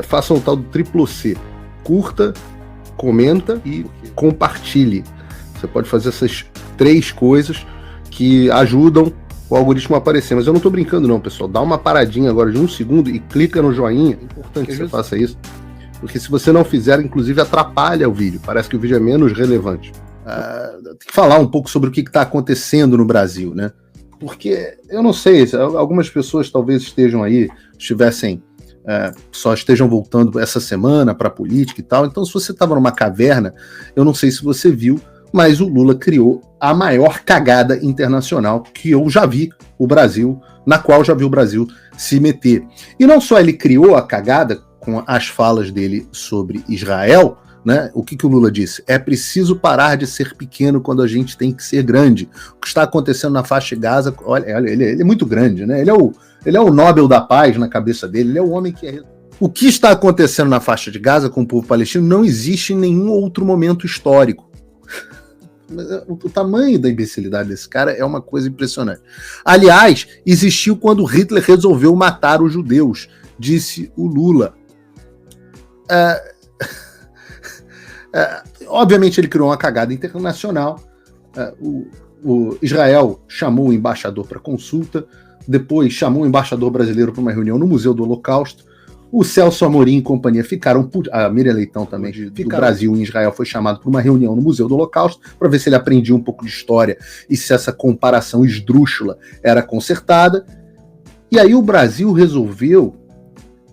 façam o tal do triplo C. Curta, comenta e compartilhe. Você pode fazer essas 3 coisas que ajudam o algoritmo a aparecer. Mas eu não tô brincando não, pessoal. Dá uma paradinha agora de 1 segundo e clica no joinha. É importante que você faça isso. Porque se você não fizer, inclusive atrapalha o vídeo. Parece que o vídeo é menos relevante. Tem que falar um pouco sobre o que está acontecendo no Brasil, né? Porque eu não sei, algumas pessoas talvez só estejam voltando essa semana para a política e tal. Então, se você estava numa caverna, eu não sei se você viu, mas o Lula criou a maior cagada internacional que eu já vi na qual já vi o Brasil se meter. E não só ele criou a cagada com as falas dele sobre Israel, né? O que o Lula disse? É preciso parar de ser pequeno quando a gente tem que ser grande. O que está acontecendo na faixa de Gaza, olha, ele é muito grande, né? Ele é o Nobel da Paz na cabeça dele, ele é o homem que é... O que está acontecendo na faixa de Gaza com o povo palestino não existe em nenhum outro momento histórico. O tamanho da imbecilidade desse cara é uma coisa impressionante. Aliás, existiu quando Hitler resolveu matar os judeus, disse o Lula. Obviamente ele criou uma cagada internacional. O Israel chamou o embaixador para consulta, depois chamou o embaixador brasileiro para uma reunião no Museu do Holocausto. O Celso Amorim e companhia a Miriam Leitão também, do Brasil em Israel, foi chamado para uma reunião no Museu do Holocausto para ver se ele aprendia um pouco de história e se essa comparação esdrúxula era consertada. E aí o Brasil resolveu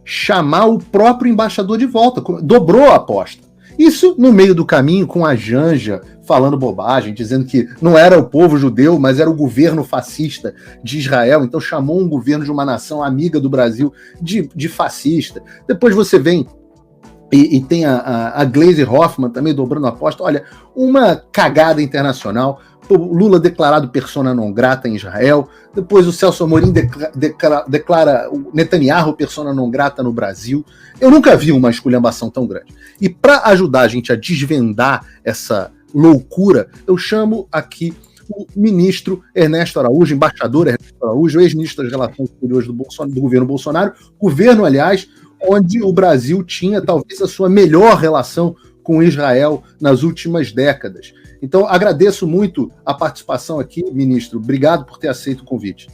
chamar o próprio embaixador de volta, dobrou a aposta. Isso no meio do caminho com a Janja falando bobagem, dizendo que não era o povo judeu, mas era o governo fascista de Israel, então chamou um governo de uma nação amiga do Brasil de fascista. Depois você vem e tem a Gleisi Hoffmann também dobrando a aposta. Olha, uma cagada internacional. O Lula declarado persona non grata em Israel, depois o Celso Amorim declara o Netanyahu persona non grata no Brasil. Eu nunca vi uma esculhambação tão grande. E para ajudar a gente a desvendar essa loucura, eu chamo aqui o ministro Ernesto Araújo, embaixador Ernesto Araújo, ex-ministro das Relações Exteriores do governo Bolsonaro, governo, aliás, onde o Brasil tinha talvez a sua melhor relação com Israel nas últimas décadas. Então, agradeço muito a participação aqui, ministro. Obrigado por ter aceito o convite.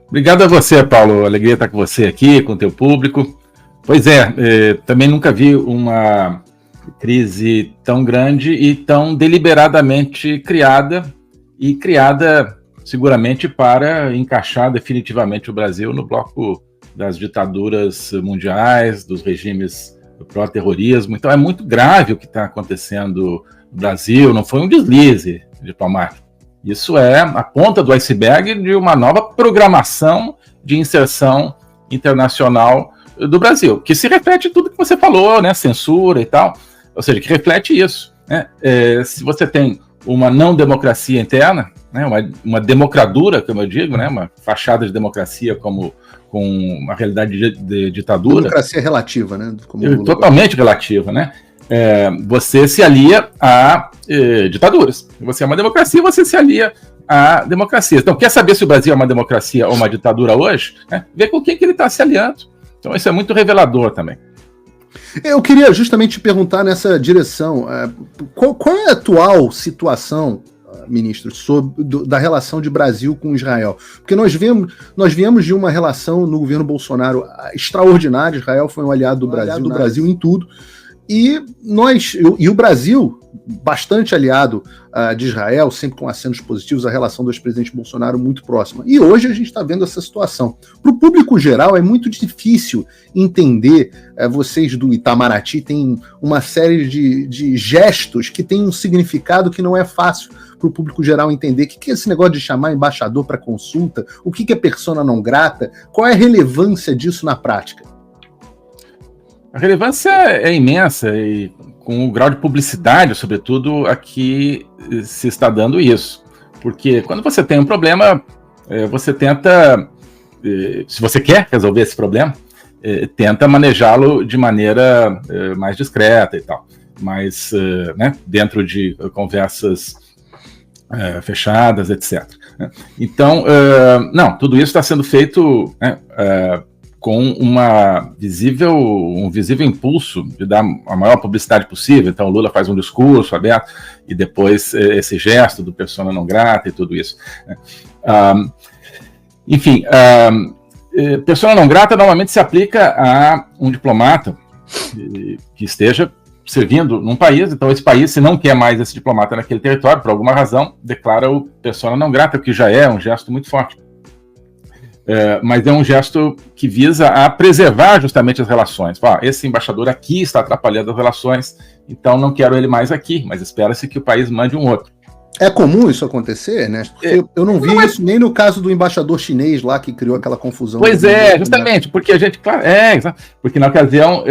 Obrigado a você, Paulo. Alegria estar com você aqui, com o teu público. Pois também nunca vi uma crise tão grande e tão deliberadamente criada seguramente para encaixar definitivamente o Brasil no bloco das ditaduras mundiais, dos regimes do pró-terrorismo. Então é muito grave o que está acontecendo no Brasil, não foi um deslize diplomático. Isso é a ponta do iceberg de uma nova programação de inserção internacional do Brasil, que se reflete em tudo que você falou, né, censura e tal, ou seja, que reflete isso, né? Se você tem uma não democracia interna, né, uma democradura, como eu digo, né, uma fachada de democracia com uma realidade de ditadura. Democracia relativa, né? Totalmente relativa, né? Você se alia a ditaduras. Você é uma democracia, você se alia a democracias. Então, quer saber se o Brasil é uma democracia ou uma ditadura hoje? Né? Vê com quem que ele está se aliando. Então, isso é muito revelador também. Eu queria justamente te perguntar nessa direção. Qual é a atual situação, ministro, da relação de Brasil com Israel? Porque nós viemos de uma relação no governo Bolsonaro extraordinária. Israel foi um aliado do Brasil em tudo. E o Brasil, bastante aliado de Israel, sempre com acenos positivos, a relação do ex-presidente Bolsonaro muito próxima. E hoje a gente está vendo essa situação. Para o público geral é muito difícil entender, vocês do Itamaraty têm uma série de gestos que têm um significado que não é fácil para o público geral entender. O que é esse negócio de chamar embaixador para consulta? O que é persona non grata? Qual é a relevância disso na prática? A relevância é imensa e com o grau de publicidade, sobretudo, aqui se está dando isso. Porque quando você tem um problema, você tenta, se você quer resolver esse problema, tenta manejá-lo de maneira mais discreta e tal. Mas né, dentro de conversas fechadas, etc. Então, não, tudo isso está sendo feito com um visível impulso de dar a maior publicidade possível. Então, o Lula faz um discurso aberto e depois esse gesto do persona não grata e tudo isso. Enfim, persona não grata normalmente se aplica a um diplomata que esteja servindo num país. Então, esse país, se não quer mais esse diplomata naquele território, por alguma razão, declara o persona não grata, o que já é um gesto muito forte. Mas é um gesto que visa a preservar justamente as relações. Esse embaixador aqui está atrapalhando as relações, então não quero ele mais aqui, mas espera-se que o país mande um outro. É comum isso acontecer, né? Eu não vi isso nem no caso do embaixador chinês lá que criou aquela confusão. Pois justamente, porque a gente, claro, porque na ocasião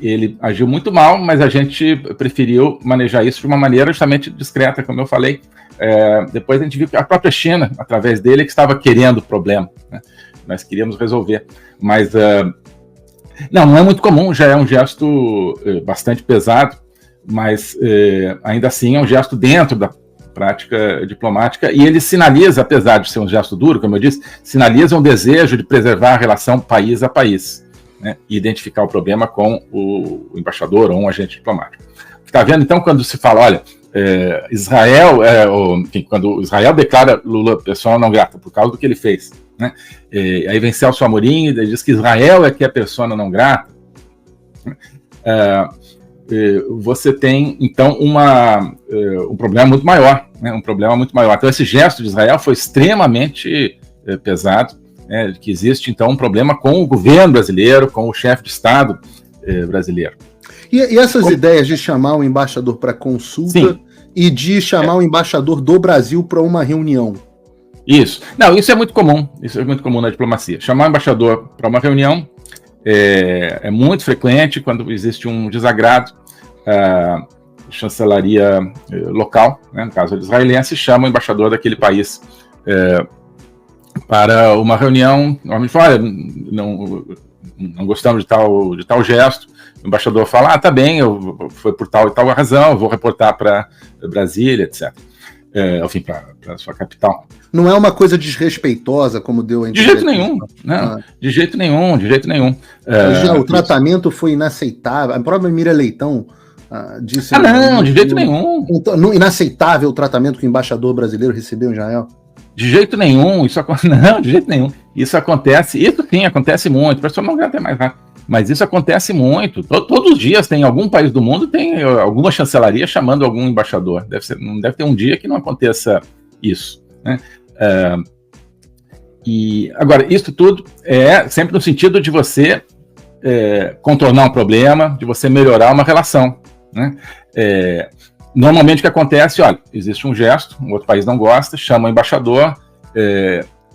ele agiu muito mal, mas a gente preferiu manejar isso de uma maneira justamente discreta, como eu falei. Depois a gente viu que a própria China, através dele, que estava querendo o problema, né? Nós queríamos resolver, mas não é muito comum, já é um gesto bastante pesado, mas ainda assim é um gesto dentro da prática diplomática, e ele sinaliza, apesar de ser um gesto duro, como eu disse, sinaliza um desejo de preservar a relação país a país, né, e identificar o problema com o embaixador ou um agente diplomático. Está vendo, então, quando se fala, olha, Israel, quando Israel declara Lula persona não grata por causa do que ele fez, né, aí vem Celso Amorim e diz que Israel é que é persona não grata, você tem, então, um problema muito maior, né? Um problema muito maior. Então, esse gesto de Israel foi extremamente pesado, né? Que existe, então, um problema com o governo brasileiro, com o chefe de Estado brasileiro. E essas ideias de chamar o embaixador para consulta Sim. e de chamar o embaixador do Brasil para uma reunião? Isso. Não, isso é muito comum. Isso é muito comum na diplomacia. Chamar o embaixador para uma reunião é muito frequente quando existe um desagrado. A chancelaria local, né, no caso israelense, chama o embaixador daquele país para uma reunião. Normalmente fala, não gostamos de tal gesto. O embaixador fala, tá bem, foi por tal e tal razão, eu vou reportar para Brasília, etc. Enfim, para sua capital. Não é uma coisa desrespeitosa, como deu a entender. De jeito nenhum, não, de jeito nenhum. Já o tratamento foi inaceitável. A própria Mira Leitão disse... não, de jeito nenhum. Inaceitável o tratamento que o embaixador brasileiro recebeu em Israel. De jeito nenhum, não, de jeito nenhum. Isso acontece, isso sim, acontece muito. O pessoal não grata mais rápido. Mas isso acontece muito. Todos os dias tem algum país do mundo, tem alguma chancelaria chamando algum embaixador. Não deve ter um dia que não aconteça isso, né? E agora, isso tudo é sempre no sentido de você contornar um problema, de você melhorar uma relação, né? Normalmente o que acontece, olha, existe um gesto, um outro país não gosta, chama o embaixador,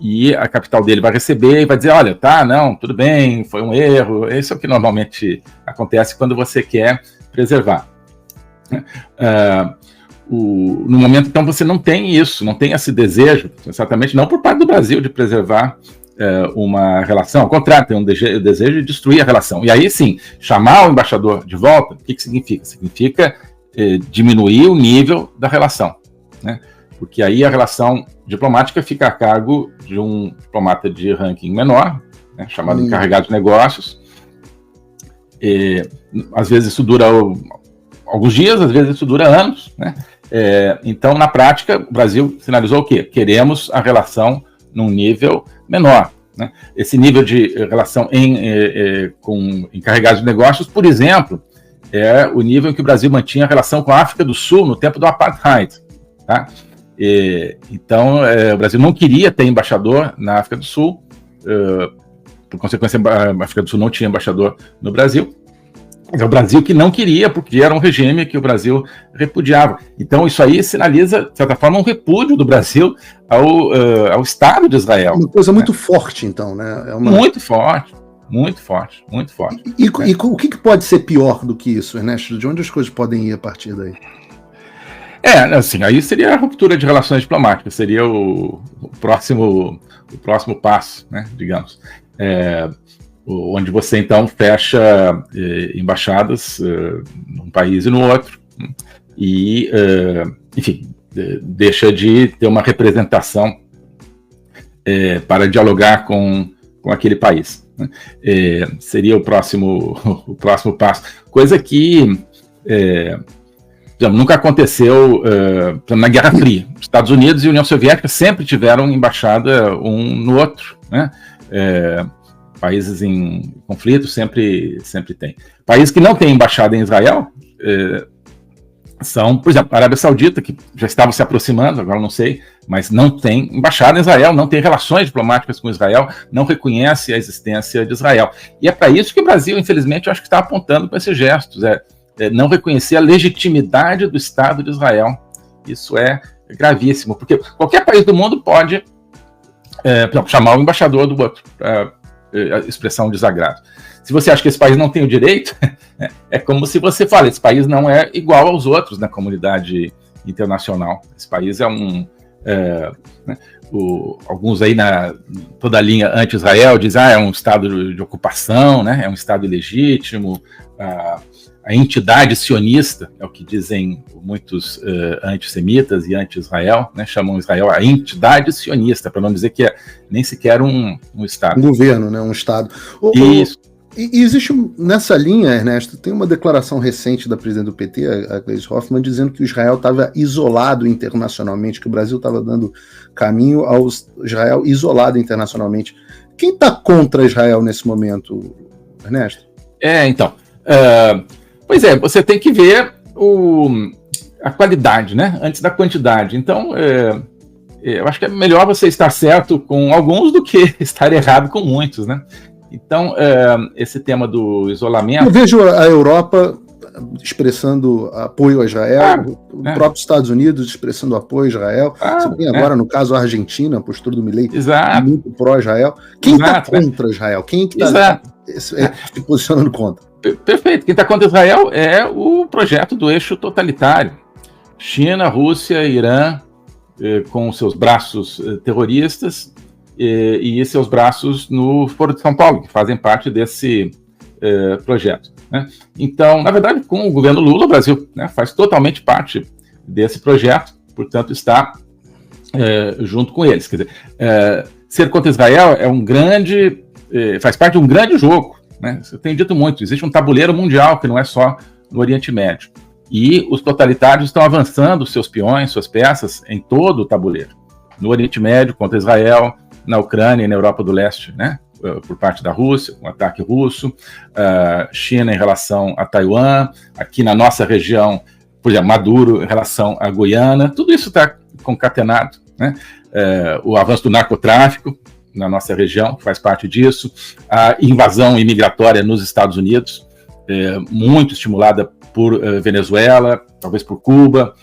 e a capital dele vai receber e vai dizer, olha, não, tudo bem, foi um erro. Isso é o que normalmente acontece quando você quer preservar. No momento, então, você não tem isso, não tem esse desejo, exatamente não por parte do Brasil, de preservar uma relação. Ao contrário, tem um desejo de destruir a relação. E aí, sim, chamar o embaixador de volta, o que significa? Significa diminuir o nível da relação, né? Porque aí a relação diplomática fica a cargo de um diplomata de ranking menor, né, chamado encarregado de negócios. Às vezes isso dura alguns dias, às vezes isso dura anos, né? Então, na prática, o Brasil sinalizou o quê? Queremos a relação num nível menor, né? Esse nível de relação com encarregados de negócios, por exemplo, é o nível em que o Brasil mantinha a relação com a África do Sul no tempo do Apartheid, tá? Então, o Brasil não queria ter embaixador na África do Sul, por consequência, a África do Sul não tinha embaixador no Brasil. É o Brasil que não queria, porque era um regime que o Brasil repudiava. Então, isso aí sinaliza, de certa forma, um repúdio do Brasil ao Estado de Israel. Uma coisa muito forte, então, né? Muito forte. E o que pode ser pior do que isso, Ernesto? De onde as coisas podem ir a partir daí? Assim, aí seria a ruptura de relações diplomáticas, seria o próximo passo, né, digamos. Onde você, então, fecha embaixadas num país e no outro, e, enfim, deixa de ter uma representação para dialogar com aquele país. né? Seria o próximo passo. Coisa que nunca aconteceu na Guerra Fria. Os Estados Unidos e a União Soviética sempre tiveram embaixada um no outro, né? Países em conflito sempre tem. Países que não têm embaixada em Israel são, por exemplo, a Arábia Saudita, que já estava se aproximando, agora não sei, mas não tem embaixada em Israel, não tem relações diplomáticas com Israel, não reconhece a existência de Israel. E é para isso que o Brasil, infelizmente, eu acho que está apontando com esses gestos, não reconhecer a legitimidade do Estado de Israel. Isso é gravíssimo, porque qualquer país do mundo pode, por exemplo, chamar o embaixador do outro para expressar um desagrado. Se você acha que esse país não tem o direito, é como se você fala, esse país não é igual aos outros na comunidade internacional. Esse país é alguns aí na toda a linha anti-Israel dizem, é um estado de ocupação, né? É um estado ilegítimo, a entidade sionista, é o que dizem muitos antissemitas e anti-Israel, né? Chamam Israel a entidade sionista, para não dizer que é nem sequer um Estado. Um governo, né? Um Estado. Isso. E existe nessa linha, Ernesto, tem uma declaração recente da presidente do PT, a Gleisi Hoffmann, dizendo que o Israel estava isolado internacionalmente, que o Brasil estava dando caminho ao Israel isolado internacionalmente. Quem está contra Israel nesse momento, Ernesto? Então... Pois é, você tem que ver a qualidade, né? Antes da quantidade. Então, eu acho que é melhor você estar certo com alguns do que estar errado com muitos, né? Então, esse tema do isolamento... Eu vejo a Europa expressando apoio a Israel, os próprios Estados Unidos expressando apoio a Israel. Você tem agora, no caso, a Argentina, a postura do Milei muito pró-Israel. Quem está contra Israel? Quem que está se posicionando contra? Perfeito. Quem está contra Israel é o projeto do eixo totalitário. China, Rússia, Irã, com seus braços terroristas e seus braços no Foro de São Paulo, que fazem parte desse projeto, né? Então, na verdade, com o governo Lula, o Brasil, né, faz totalmente parte desse projeto, portanto, está junto com eles. Quer dizer, ser contra Israel faz parte de um grande jogo, né? Eu tenho dito muito, existe um tabuleiro mundial que não é só no Oriente Médio. E os totalitários estão avançando seus peões, suas peças, em todo o tabuleiro. No Oriente Médio, contra Israel, na Ucrânia e na Europa do Leste, né? Por parte da Rússia, com o ataque russo, China em relação a Taiwan, aqui na nossa região, por exemplo, Maduro em relação à Guiana, tudo isso está concatenado, né? O avanço do narcotráfico na nossa região, que faz parte disso, a invasão imigratória nos Estados Unidos, muito estimulada por Venezuela, talvez por Cuba,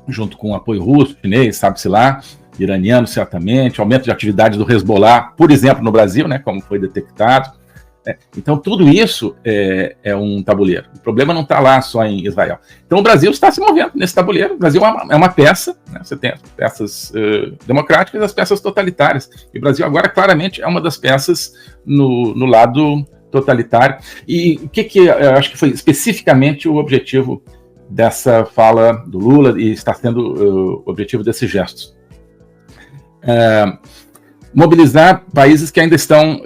junto com o apoio russo, chinês, sabe-se lá, iraniano certamente, aumento de atividade do Hezbollah, por exemplo, no Brasil, né, como foi detectado. Então, tudo isso é um tabuleiro. O problema não está lá só em Israel. Então, o Brasil está se movendo nesse tabuleiro. O Brasil é uma peça, né? Você tem as peças democráticas e as peças totalitárias. E o Brasil agora, claramente, é uma das peças no lado totalitário. E o que eu acho que foi especificamente o objetivo dessa fala do Lula e está sendo o objetivo desses gestos? Mobilizar países que ainda estão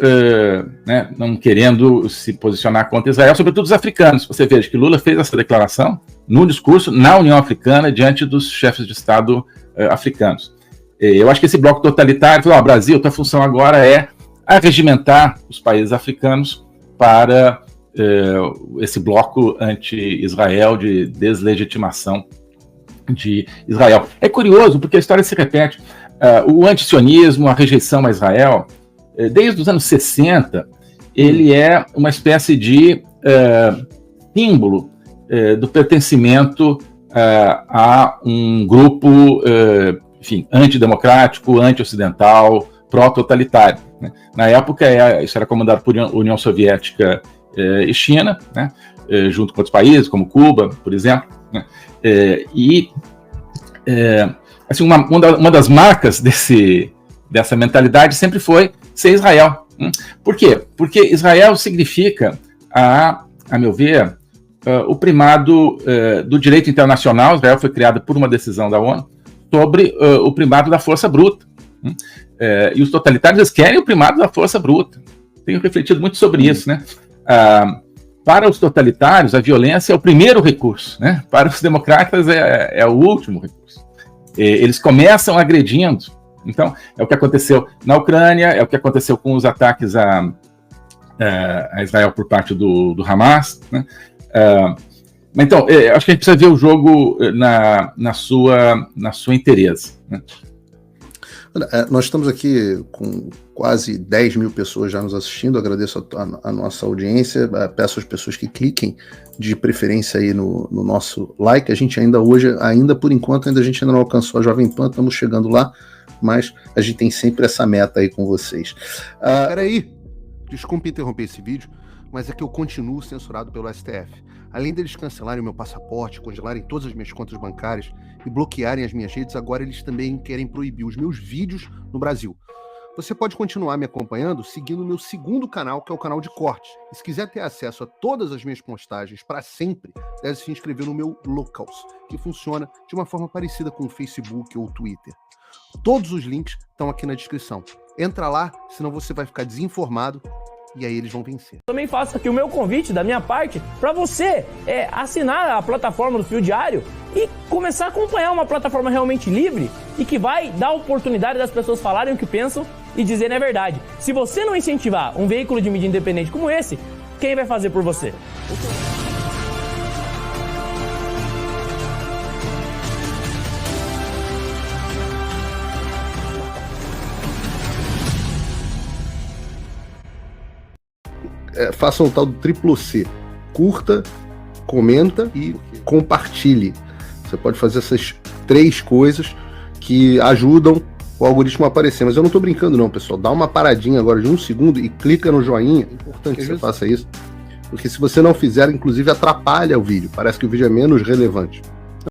não querendo se posicionar contra Israel, sobretudo os africanos. Você veja que Lula fez essa declaração no discurso na União Africana diante dos chefes de Estado africanos. Eu acho que esse bloco totalitário falou, Brasil, tua função agora é arregimentar os países africanos para esse bloco anti-Israel de deslegitimação de Israel. É curioso, porque a história se repete. O antisionismo, a rejeição a Israel, desde os anos 60, ele é uma espécie de símbolo do pertencimento a um grupo, antidemocrático, anti-ocidental, pró-totalitário, né? Na época, isso era comandado por União Soviética e China, né? Junto com outros países, como Cuba, por exemplo, né? Assim, uma das marcas dessa mentalidade sempre foi ser Israel. Por quê? Porque Israel significa, a meu ver, o primado do direito internacional. Israel foi criada por uma decisão da ONU sobre o primado da força bruta. E os totalitários querem o primado da força bruta. tenho refletido muito sobre isso, né? Para os totalitários, a violência é o primeiro recurso, né? Para os democratas é o último recurso. Eles começam agredindo. Então, é o que aconteceu na Ucrânia, é o que aconteceu com os ataques a Israel por parte do Hamas, né? Então, acho que a gente precisa ver o jogo na sua inteireza, né? Nós estamos aqui com quase 10 mil pessoas já nos assistindo. Agradeço a nossa audiência. Peço às pessoas que cliquem de preferência aí no nosso like. A gente ainda por enquanto, a gente ainda não alcançou a Jovem Pan, estamos chegando lá, mas a gente tem sempre essa meta aí com vocês. Peraí, desculpe interromper esse vídeo, mas é que eu continuo censurado pelo STF. Além deles cancelarem o meu passaporte, congelarem todas as minhas contas bancárias e bloquearem as minhas redes, agora eles também querem proibir os meus vídeos no Brasil. Você pode continuar me acompanhando seguindo o meu segundo canal, que é o canal de cortes. E se quiser ter acesso a todas as minhas postagens para sempre, deve se inscrever no meu Locals, que funciona de uma forma parecida com o Facebook ou o Twitter. Todos os links estão aqui na descrição. Entra lá, senão você vai ficar desinformado e aí eles vão vencer. Também faço aqui o meu convite da minha parte para você assinar a plataforma do Fio Diário e começar a acompanhar uma plataforma realmente livre e que vai dar a oportunidade das pessoas falarem o que pensam e dizerem a verdade. Se você não incentivar um veículo de mídia independente como esse, quem vai fazer por você? Faça o tal do triplo C. Curta, comenta e compartilhe. Você pode fazer essas 3 coisas que ajudam o algoritmo a aparecer. Mas eu não estou brincando não, pessoal. Dá uma paradinha agora de 1 segundo e clica no joinha. É importante que você faça isso. Porque se você não fizer, inclusive atrapalha o vídeo. Parece que o vídeo é menos relevante.